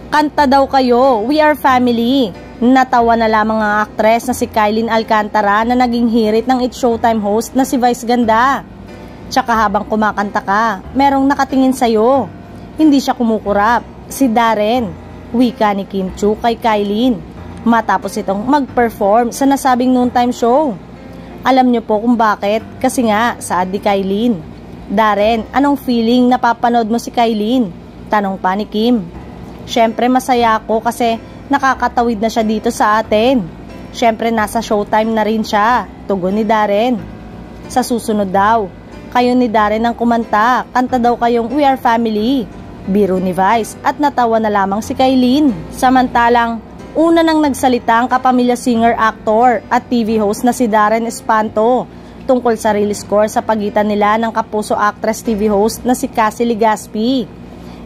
Kanta daw kayo, we are family. Natawa na lamang ang aktres na si Kylene Alcantara na naging hirit ng It's Showtime host na si Vice Ganda. Tsaka habang kumakanta ka, merong nakatingin sa'yo. Hindi siya kumukurap. Si Darren, wika ni Kim Chiu kay Kylene matapos itong mag-perform sa nasabing noontime show. Alam niyo po kung bakit? Kasi nga, saad ni Kylene. Darren, anong feeling napapanood mo si Kylene? Tanong pa ni Kim. Syempre masaya ako kasi nakakatawid na siya dito sa atin. Syempre nasa showtime na rin siya, tugon ni Darren. Sa susunod daw, kayo ni Darren ang kumanta, kanta daw kayong We Are Family. Biro ni Vice at natawa na lamang si Kylene. Samantalang, una nang nagsalita ang kapamilya singer-actor at TV host na si Darren Espanto tungkol sa real score sa pagitan nila ng kapuso actress TV host na si Cassie Legaspi,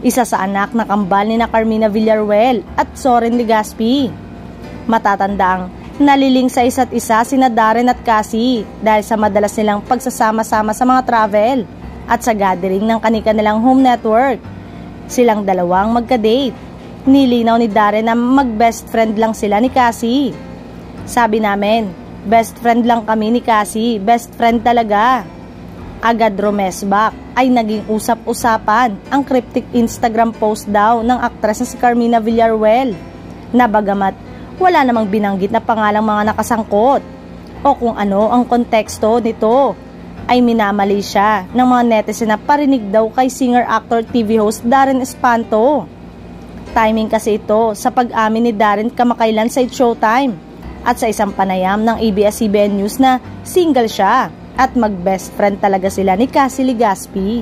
isa sa anak na kambal ni na Carmina Villarreal at Soren Legaspi. Matatandaang naliling sa isa't isa sina Darren at Cassie dahil sa madalas nilang pagsasama-sama sa mga travel at sa gathering ng kani-kanilang home network. Silang dalawang magka-date. Nilinaw ni Darren na mag-best friend lang sila ni Cassie. Sabi namin, best friend lang kami ni Cassie, best friend talaga. Agad rumesback ay naging usap-usapan ang cryptic Instagram post daw ng aktres na si Carmina Villarreal na bagamat wala namang binanggit na pangalang mga nakasangkot o kung ano ang konteksto nito, ay minamali siya ng mga netizen na parinig daw kay singer-actor TV host Darren Espanto. Timing kasi ito sa pag-amin ni Darren kamakailan sa It's Showtime at sa isang panayam ng ABS-CBN News na single siya at mag-best friend talaga sila ni Cassie Legaspi.